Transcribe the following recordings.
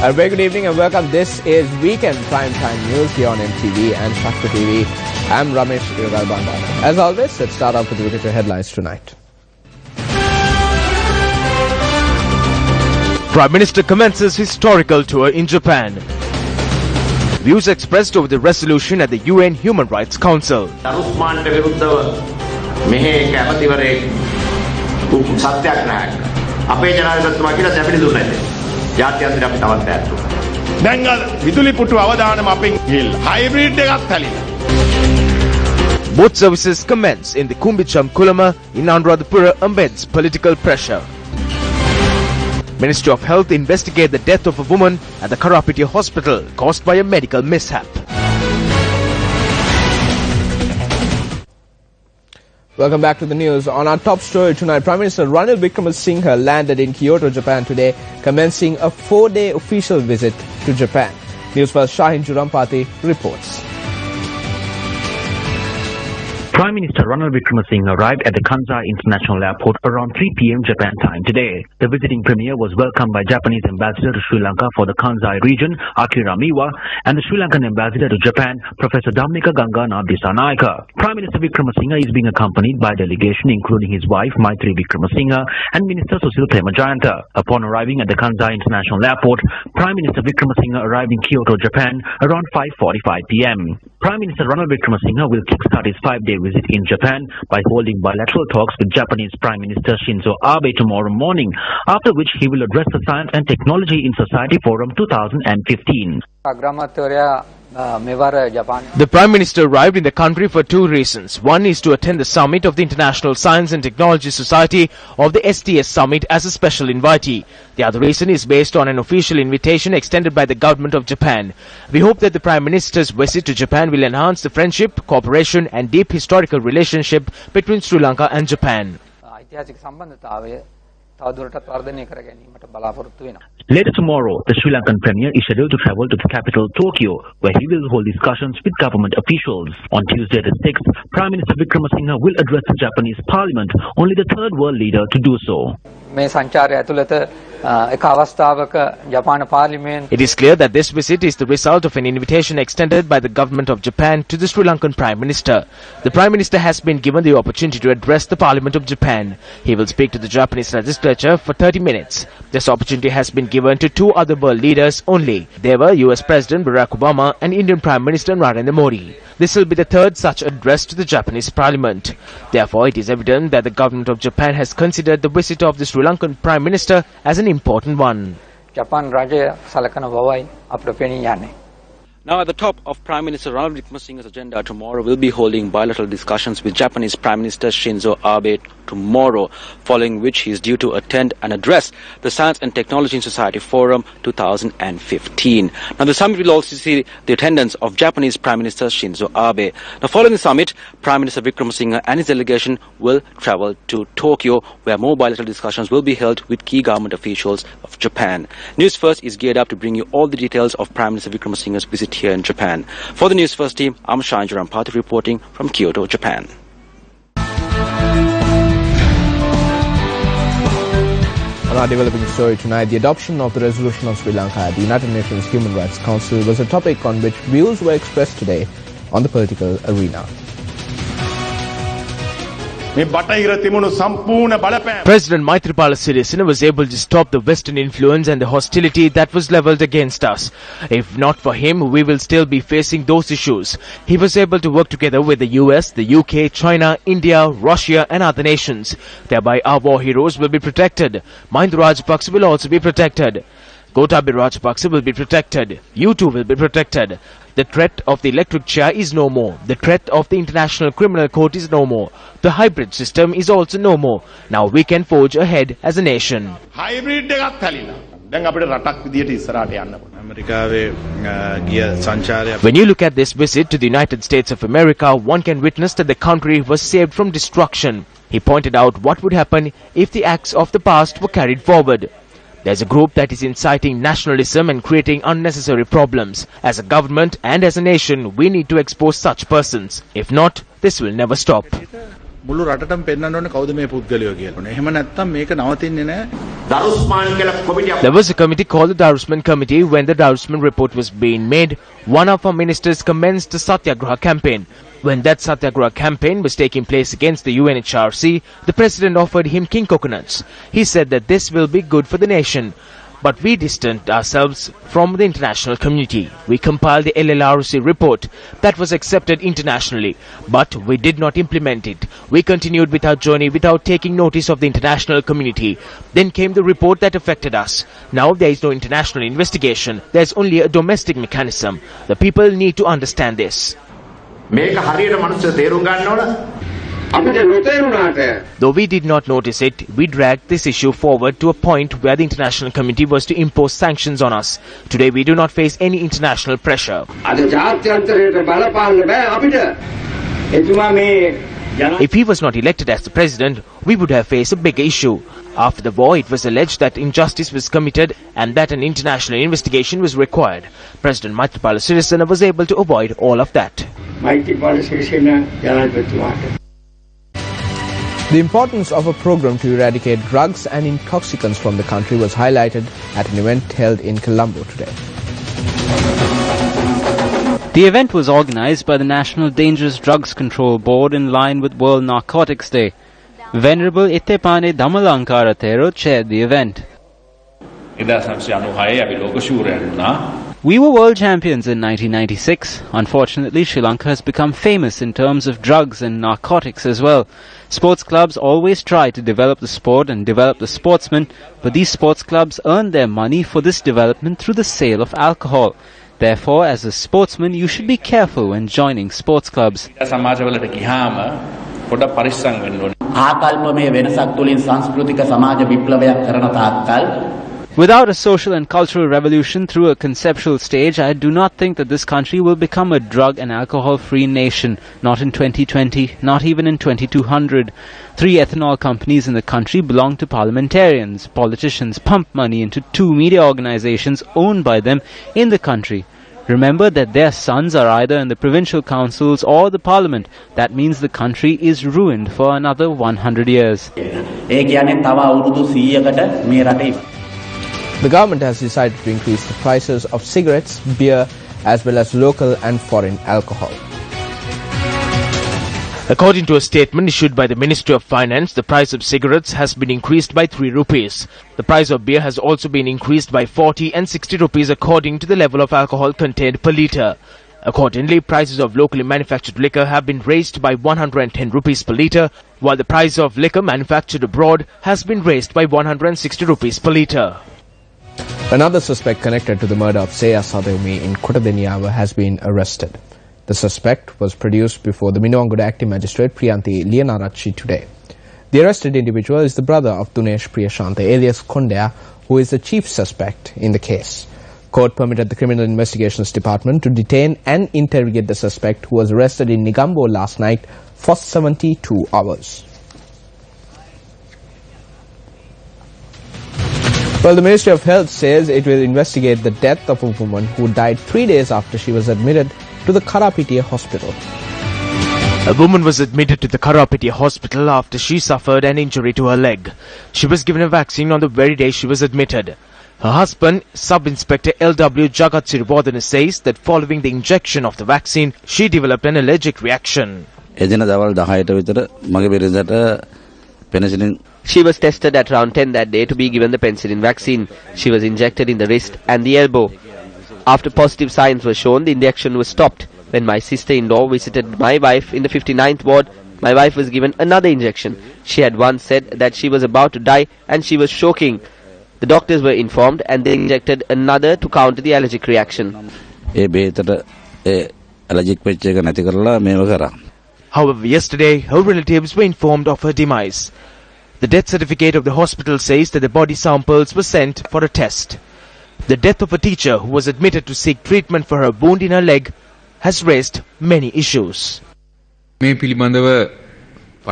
A very good evening and welcome. This is Weekend Primetime News here on MTV and Shakti TV. I'm Ramesh Irgalbanda. As always, let's start off with the look at headlines tonight. Prime Minister commences historical tour in Japan. Views expressed over the resolution at the UN Human Rights Council. Both services commence in the Kumbicham Kulama in Anuradhapura amidst political pressure. Ministry of Health investigate the death of a woman at the Karapiti hospital caused by a medical mishap. Welcome back to the news. On our top story tonight, Prime Minister Ranil Wickremesinghe landed in Kyoto, Japan today, commencing a 4-day official visit to Japan. Newsfirst Shahin Jurampati reports. Prime Minister Ranil Wickremesinghe arrived at the Kansai International Airport around 3 p.m. Japan time today. The visiting premier was welcomed by Japanese ambassador to Sri Lanka for the Kansai region, Akira Miwa, and the Sri Lankan ambassador to Japan, Professor Dhammika Ganganatha Dissanayake. Prime Minister Wickremesinghe is being accompanied by a delegation including his wife Maithri Wickremesinghe and Minister Susil Premajayanta. Upon arriving at the Kansai International Airport, Prime Minister Wickremesinghe arrived in Kyoto, Japan around 5:45 p.m. Prime Minister Ranil Wickremesinghe will kickstart his 5-day visit in Japan by holding bilateral talks with Japanese Prime Minister Shinzo Abe tomorrow morning, after which he will address the Science and Technology in Society Forum 2015. The Prime Minister arrived in the country for two reasons. One is to attend the summit of the International Science and Technology Society of the STS Summit as a special invitee. The other reason is based on an official invitation extended by the government of Japan. We hope that the Prime Minister's visit to Japan will enhance the friendship, cooperation and deep historical relationship between Sri Lanka and Japan. Later tomorrow, the Sri Lankan Premier is scheduled to travel to the capital Tokyo, where he will hold discussions with government officials. On Tuesday the 6th, Prime Minister Wickremesinghe will address the Japanese Parliament, only the third world leader to do so. It is clear that this visit is the result of an invitation extended by the government of Japan to the Sri Lankan Prime Minister. The Prime Minister has been given the opportunity to address the Parliament of Japan. He will speak to the Japanese legislature for 30 minutes. This opportunity has been given to two other world leaders only. They were US President Barack Obama and Indian Prime Minister Narendra Modi. This will be the third such address to the Japanese Parliament. Therefore, it is evident that the government of Japan has considered the visit of the Sri Lankan Prime Minister as an important one. Now at the top of Prime Minister Ranil Wickremesinghe's agenda tomorrow will be holding bilateral discussions with Japanese Prime Minister Shinzo Abe tomorrow, following which he is due to attend and address the Science and Technology in Society Forum 2015. Now the summit will also see the attendance of Japanese Prime Minister Shinzo Abe. Now following the summit, Prime Minister Wickremesinghe and his delegation will travel to Tokyo, where more bilateral discussions will be held with key government officials of Japan. News First is geared up to bring you all the details of Prime Minister Wickremesinghe's visit here in Japan. For the News First team, I'm Shahin Jurampati reporting from Kyoto, Japan. On our developing story tonight, the adoption of the resolution of Sri Lanka at the United Nations Human Rights Council was a topic on which views were expressed today on the political arena. President Maithripala Sirisena was able to stop the Western influence and the hostility that was levelled against us. If not for him, we will still be facing those issues. He was able to work together with the US, the UK, China, India, Russia and other nations. Thereby our war heroes will be protected. Mahinda Rajapaksa will also be protected. Gotabaya Rajapaksa will be protected. You too will be protected. The threat of the electric chair is no more. The threat of the International Criminal Court is no more. The hybrid system is also no more. Now we can forge ahead as a nation. When you look at this visit to the United States of America, one can witness that the country was saved from destruction. He pointed out what would happen if the acts of the past were carried forward. There's a group that is inciting nationalism and creating unnecessary problems. As a government and as a nation, we need to expose such persons. If not, this will never stop. මුළු රටටම පෙන්වන්න ඕනේ කවුද මේ පුද්ගලයෝ කියලා. එහෙම නැත්නම් මේක නවතින්නේ නැහැ. There was a committee called the Darusman Committee. When the Darusman report was being made, one of our ministers commenced the Satyagraha campaign. When that Satyagraha campaign was taking place against the UNHRC, the president offered him king coconuts. He said that this will be good for the nation. But we distanced ourselves from the international community. We compiled the LLRC report that was accepted internationally, but we did not implement it. We continued with our journey without taking notice of the international community. Then came the report that affected us. Now there is no international investigation. There is only a domestic mechanism. The people need to understand this. Though we did not notice it, we dragged this issue forward to a point where the international community was to impose sanctions on us. Today we do not face any international pressure. If he was not elected as the president, we would have faced a bigger issue. After the war, it was alleged that injustice was committed and that an international investigation was required. President Maithripala Sirisena was able to avoid all of that. The importance of a program to eradicate drugs and intoxicants from the country was highlighted at an event held in Colombo today. The event was organized by the National Dangerous Drugs Control Board in line with World Narcotics Day. Venerable Ittepane Damalankarathero chaired the event. We were world champions in 1996. Unfortunately, Sri Lanka has become famous in terms of drugs and narcotics as well. Sports clubs always try to develop the sport and develop the sportsmen, but these sports clubs earn their money for this development through the sale of alcohol. Therefore, as a sportsman, you should be careful when joining sports clubs. Without a social and cultural revolution through a conceptual stage, I do not think that this country will become a drug and alcohol-free nation. Not in 2020, not even in 2200. 3 ethanol companies in the country belong to parliamentarians. Politicians pump money into 2 media organizations owned by them in the country. Remember that their sons are either in the provincial councils or the parliament. That means the country is ruined for another 100 years. The government has decided to increase the prices of cigarettes, beer, as well as local and foreign alcohol. According to a statement issued by the Ministry of Finance, the price of cigarettes has been increased by 3 rupees. The price of beer has also been increased by 40 and 60 rupees according to the level of alcohol contained per litre. Accordingly, prices of locally manufactured liquor have been raised by 110 rupees per litre, while the price of liquor manufactured abroad has been raised by 160 rupees per litre. Another suspect connected to the murder of Seya Sadewumi in Kotadeniyawa has been arrested. The suspect was produced before the Minowangoda Acting Magistrate Priyanthi Liyanarachi today. The arrested individual is the brother of Dunesh Priyashanta alias Kondaya, who is the chief suspect in the case. Court permitted the Criminal Investigations Department to detain and interrogate the suspect, who was arrested in Negombo last night for 72 hours. Well, the Ministry of Health says it will investigate the death of a woman who died 3 days after she was admitted to the Karapitiya hospital. A woman was admitted to the Karapitiya hospital after she suffered an injury to her leg. She was given a vaccine on the very day she was admitted. Her husband, Sub-Inspector L.W. Jagat Sirivardhana, says that following the injection of the vaccine, she developed an allergic reaction. She was tested at around 10 that day to be given the penicillin vaccine. She was injected in the wrist and the elbow. After positive signs were shown, the injection was stopped. When my sister-in-law visited my wife in the 59th ward, my wife was given another injection. She had once said that she was about to die and she was choking. The doctors were informed and they injected another to counter the allergic reaction. However, yesterday, her relatives were informed of her demise. The death certificate of the hospital says that the body samples were sent for a test. The death of a teacher who was admitted to seek treatment for her wound in her leg has raised many issues.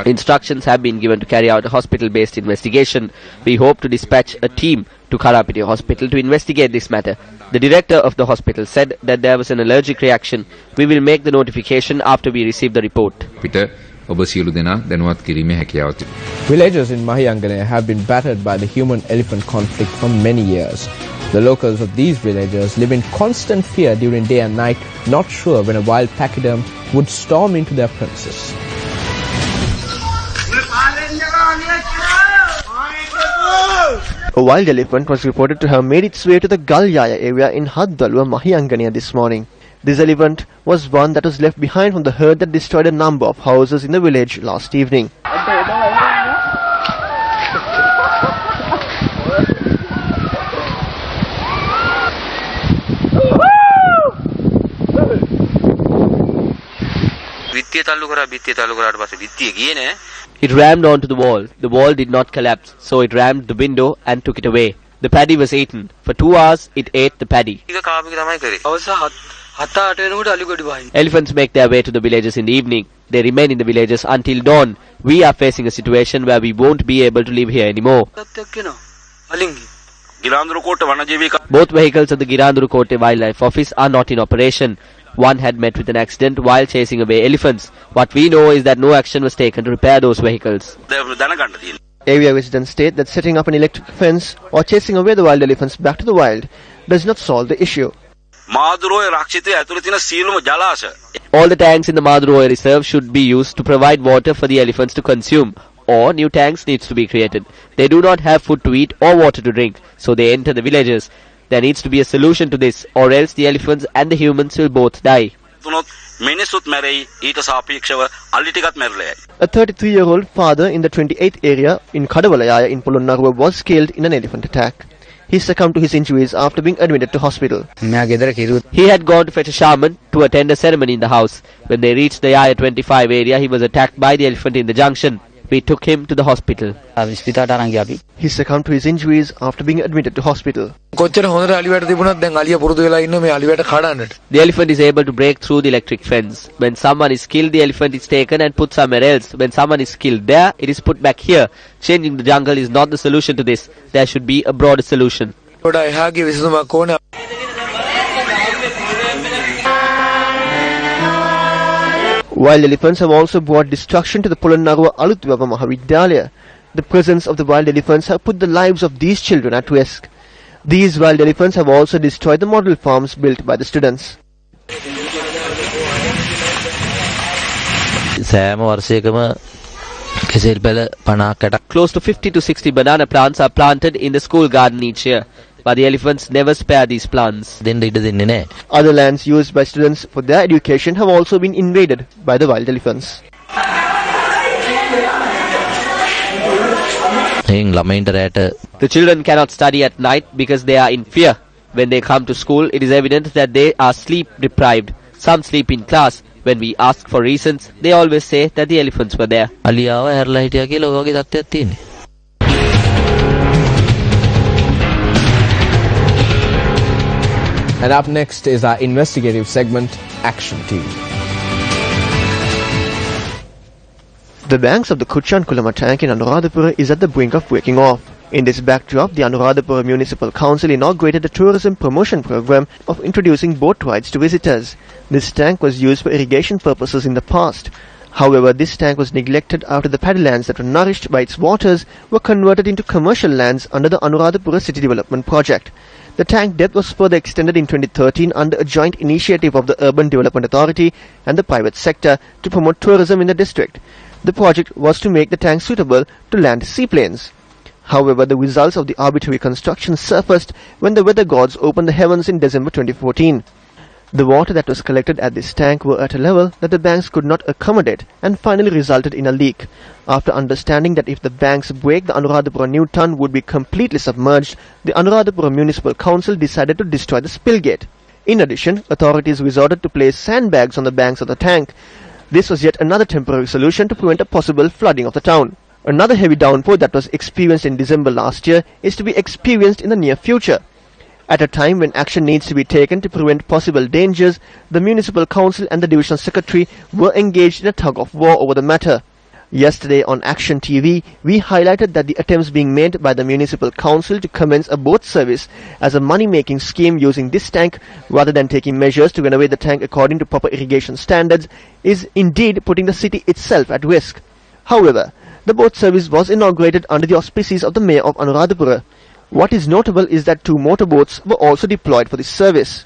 Instructions have been given to carry out a hospital-based investigation. We hope to dispatch a team to Karapitiya hospital to investigate this matter. The director of the hospital said that there was an allergic reaction. We will make the notification after we receive the report. ඔබ සියලු දෙනා දැනුවත් කිරීමේ හැකියාව තිබේ. Villagers in Mahiyangane have been battered by the human-elephant conflict for many years. The locals of these villages live in constant fear during day and night, not sure when a wild pachyderm would storm into their premises. A wild elephant was reported to have made its way to the Galyaya area in Haddalwa, Mahiyangane this morning. This elephant was one that was left behind from the herd that destroyed a number of houses in the village last evening. It rammed onto the wall. The wall did not collapse, so it rammed the window and took it away. The paddy was eaten. For 2 hours, it ate the paddy. Elephants make their way to the villages in the evening. They remain in the villages until dawn. We are facing a situation where we won't be able to live here anymore. Both vehicles of the Girandurukote Wildlife Office are not in operation. One had met with an accident while chasing away elephants. What we know is that no action was taken to repair those vehicles. Area residents state that setting up an electric fence or chasing away the wild elephants back to the wild does not solve the issue. All the tanks in the Maduroy reserve should be used to provide water for the elephants to consume, or new tanks needs to be created. They do not have food to eat or water to drink, so they enter the villages. There needs to be a solution to this, or else the elephants and the humans will both die. A 33-year-old father in the 28th area in Kadawalayaya in Polonnaruwa was killed in an elephant attack. He succumbed to his injuries after being admitted to hospital. He had gone to fetch a shaman to attend a ceremony in the house. When they reached the Yaya 25 area, he was attacked by the elephant in the junction. We took him to the hospital. He succumbed to his injuries after being admitted to hospital. The elephant is able to break through the electric fence. When someone is killed, the elephant is taken and put somewhere else. When someone is killed there, it is put back here. Changing the jungle is not the solution to this. There should be a broader solution. Wild elephants have also brought destruction to the Polonnaruwa Alutwava Mahavidyalaya. The presence of the wild elephants have put the lives of these children at risk. These wild elephants have also destroyed the model farms built by the students. Close to 50 to 60 banana plants are planted in the school garden each year. But the elephants never spare these plants. Other lands used by students for their education have also been invaded by the wild elephants. The children cannot study at night because they are in fear. When they come to school, it is evident that they are sleep deprived. Some sleep in class. When we ask for reasons, they always say that the elephants were there. And up next is our investigative segment, Action TV. The banks of the Kuchankulama tank in Anuradhapura is at the brink of breaking off. In this backdrop, the Anuradhapura Municipal Council inaugurated a tourism promotion program of introducing boat rides to visitors. This tank was used for irrigation purposes in the past. However, this tank was neglected after the paddylands that were nourished by its waters were converted into commercial lands under the Anuradhapura City Development Project. The tank depth was further extended in 2013 under a joint initiative of the Urban Development Authority and the private sector to promote tourism in the district. The project was to make the tank suitable to land seaplanes. However, the results of the arbitrary construction surfaced when the weather gods opened the heavens in December 2014. The water that was collected at this tank were at a level that the banks could not accommodate and finally resulted in a leak. After understanding that if the banks break, the Anuradhapura new town would be completely submerged, the Anuradhapura Municipal Council decided to destroy the spillgate. In addition, authorities resorted to place sandbags on the banks of the tank. This was yet another temporary solution to prevent a possible flooding of the town. Another heavy downpour that was experienced in December last year is to be experienced in the near future. At a time when action needs to be taken to prevent possible dangers, the Municipal Council and the Divisional Secretary were engaged in a tug-of-war over the matter. Yesterday on Action TV, we highlighted that the attempts being made by the Municipal Council to commence a boat service as a money-making scheme using this tank rather than taking measures to renovate the tank according to proper irrigation standards is indeed putting the city itself at risk. However, the boat service was inaugurated under the auspices of the Mayor of Anuradhapura. What is notable is that 2 motorboats were also deployed for this service.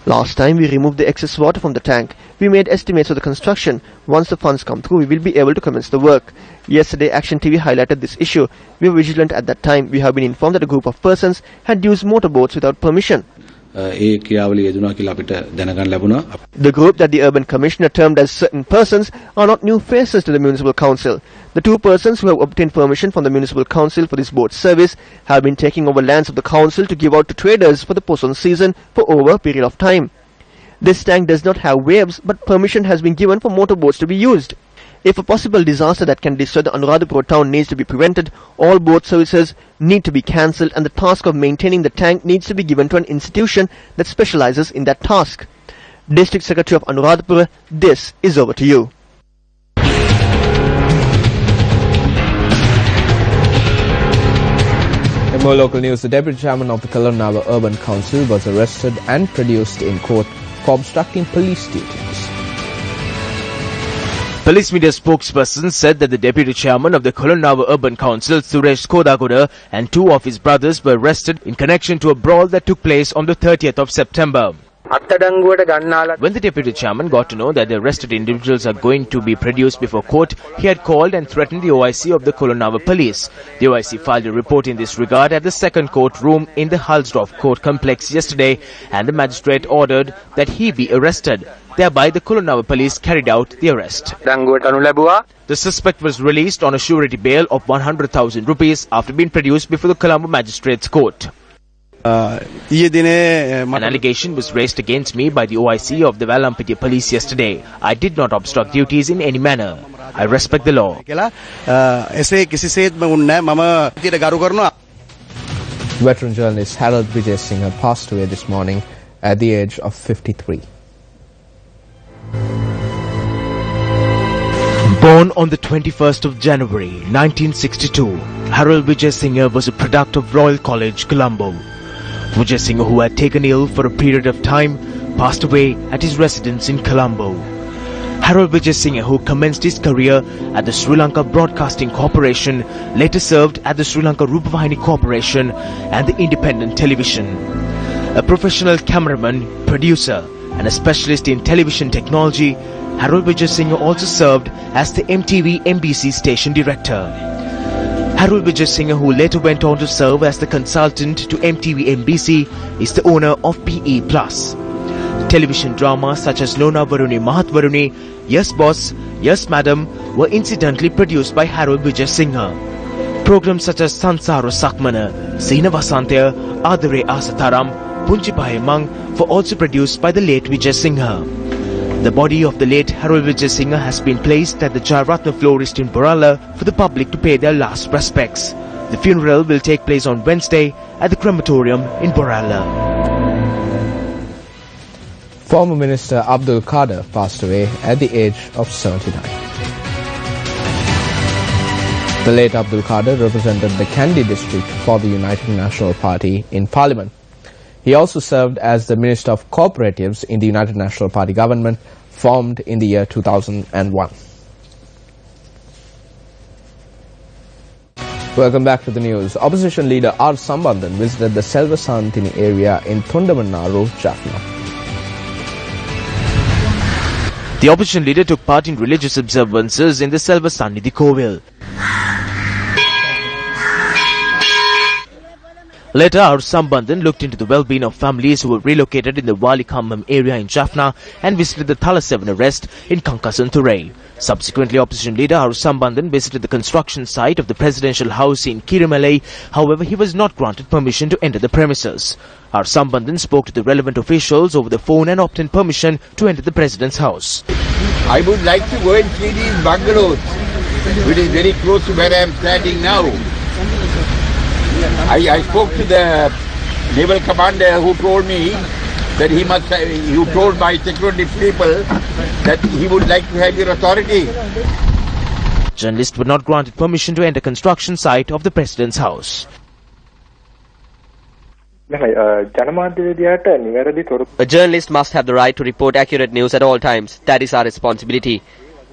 Last time we removed the excess water from the tank. We made estimates of the construction. Once the funds come through, we will be able to commence the work. Yesterday, Action TV highlighted this issue. We were vigilant at that time. We have been informed that a group of persons had used motorboats without permission. The group that the Urban Commissioner termed as certain persons are not new faces to the Municipal Council. The 2 persons who have obtained permission from the Municipal Council for this boat service have been taking over lands of the Council to give out to traders for the monsoon season for over a period of time. This tank does not have waves, but permission has been given for motorboats to be used. If a possible disaster that can destroy the Anuradhapura town needs to be prevented, all boat services need to be cancelled and the task of maintaining the tank needs to be given to an institution that specializes in that task. District Secretary of Anuradhapura, this is over to you. In more local news, the Deputy Chairman of the Colonava Urban Council was arrested and produced in court for obstructing police duties. Police media spokesperson said that the Deputy Chairman of the Colonava Urban Council, Suresh Kodagoda, and 2 of his brothers were arrested in connection to a brawl that took place on the 30th of September. When the Deputy Chairman got to know that the arrested individuals are going to be produced before court, he had called and threatened the OIC of the Colonava Police. The OIC filed a report in this regard at the 2nd courtroom in the Halsdorf Court Complex yesterday, and the magistrate ordered that he be arrested. Thereby, the Colonava Police carried out the arrest. The suspect was released on a surety bail of 100,000 rupees after being produced before the Colombo Magistrates Court. An allegation was raised against me by the OIC of the Valampiti Police yesterday. I did not obstruct duties in any manner. I respect the law. Veteran journalist Harold Vijay Singh passed away this morning at the age of 53. Born on the 21st of January 1962, Harold Vijay Singh was a product of Royal College, Colombo. Vijay Singh, who had taken ill for a period of time, passed away at his residence in Colombo. Harold Vijay Singh, who commenced his career at the Sri Lanka Broadcasting Corporation, later served at the Sri Lanka Rupavahini Corporation and the Independent Television. A professional cameraman, producer, and a specialist in television technology, Harold Vijay Singh also served as the MTV MBC station director. Harold Vijay Singh, who later went on to serve as the consultant to MTV MBC, is the owner of PE+. Television dramas such as Lona Varuni Mahat Varuni, Yes Boss, Yes Madam were incidentally produced by Harold Vijay Singh. Programs such as Sansaro Sakmana, Sina Vasantya, Adare Asataram, Punchipahe Mang were also produced by the late Vijay Singh. The body of the late Harold Vijay Singh has been placed at the Jayaratna Florist in Borala for the public to pay their last respects. The funeral will take place on Wednesday at the crematorium in Borala. Former Minister Abdul Kader passed away at the age of 79. The late Abdul Kader represented the Kandy district for the United National Party in Parliament. He also served as the Minister of Cooperatives in the United National Party government formed in the year 2001. Welcome back to the news. Opposition leader R. Sambandhan visited the Selvasantini area in Thundamanaru, Jaffna. The opposition leader took part in religious observances in the Selvasannidhi Kovil. Later, our Sambandhan looked into the well-being of families who were relocated in the Valikammam area in Jaffna and visited the Thalassevan arrest in Kankasanturai. Subsequently, opposition leader our Sambandhan visited the construction site of the presidential house in Kirimalai. However, he was not granted permission to enter the premises. Our Sambandhan spoke to the relevant officials over the phone and obtained permission to enter the president's house. I would like to go and see these bungalows, which is very close to where I am standing now. I spoke to the naval commander who told me that he must have, you told my security people that he would like to have your authority. Journalists were not granted permission to enter construction site of the President's house. A journalist must have the right to report accurate news at all times. That is our responsibility.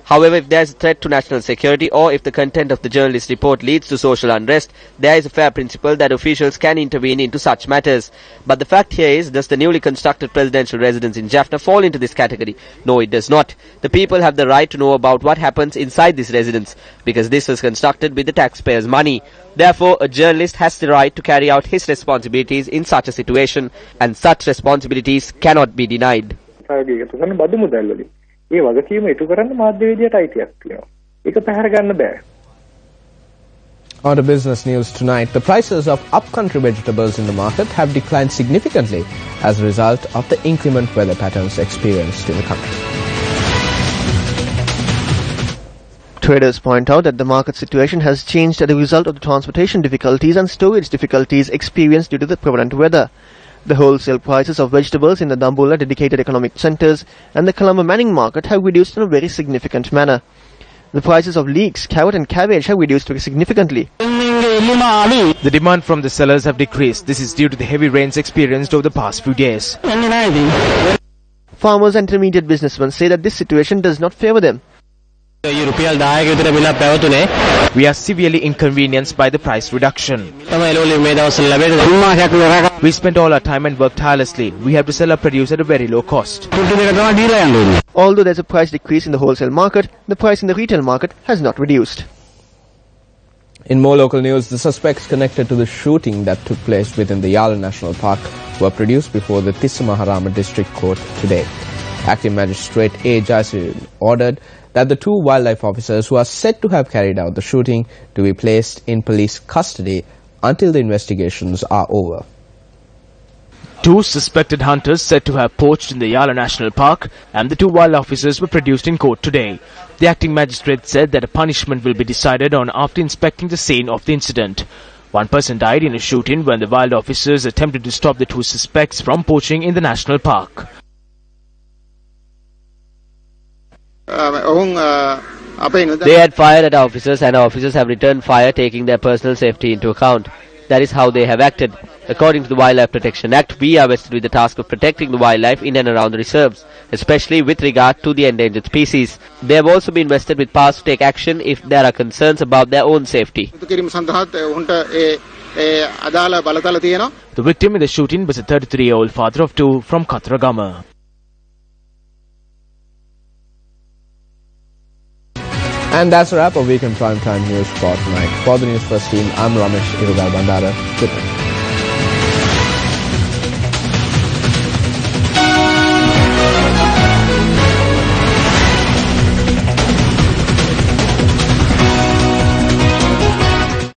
However, if there is a threat to national security or if the content of the journalist report leads to social unrest, there is a fair principle that officials can intervene into such matters. But the fact here is, does the newly constructed presidential residence in Jaffna fall into this category? No, it does not. The people have the right to know about what happens inside this residence, because this was constructed with the taxpayers' money. Therefore, a journalist has the right to carry out his responsibilities in such a situation, and such responsibilities cannot be denied. On to business news tonight. The prices of upcountry vegetables in the market have declined significantly as a result of the inclement weather patterns experienced in the country. Traders point out that the market situation has changed as a result of the transportation difficulties and storage difficulties experienced due to the prevalent weather. The wholesale prices of vegetables in the Dambulla dedicated economic centres and the Colombo Manning market have reduced in a very significant manner. The prices of leeks, carrot and cabbage have reduced very significantly. The demand from the sellers have decreased. This is due to the heavy rains experienced over the past few days. Farmers and intermediate businessmen say that this situation does not favour them. We are severely inconvenienced by the price reduction. We spent all our time and worked tirelessly. We have to sell our produce at a very low cost. Although there is a price decrease in the wholesale market, the price in the retail market has not reduced. In more local news, the suspects connected to the shooting that took place within the Yala National Park were produced before the Tissamaharama District Court today. Acting Magistrate A. Jaisir ordered that the two wildlife officers who are said to have carried out the shooting to be placed in police custody until the investigations are over. Two suspected hunters said to have poached in the Yala National Park and the two wildlife officers were produced in court today. The acting magistrate said that a punishment will be decided on after inspecting the scene of the incident. One person died in a shooting when the wild officers attempted to stop the two suspects from poaching in the national park. They had fired at our officers and our officers have returned fire, taking their personal safety into account. That is how they have acted. According to the Wildlife Protection Act, we are vested with the task of protecting the wildlife in and around the reserves, especially with regard to the endangered species. They have also been vested with powers to take action if there are concerns about their own safety. The victim in the shooting was a 33-year-old father of two from Kathragama. And that's a wrap of Weekend Primetime News for tonight. For the News First team, I'm Ramesh Irugal Bandara. Good night.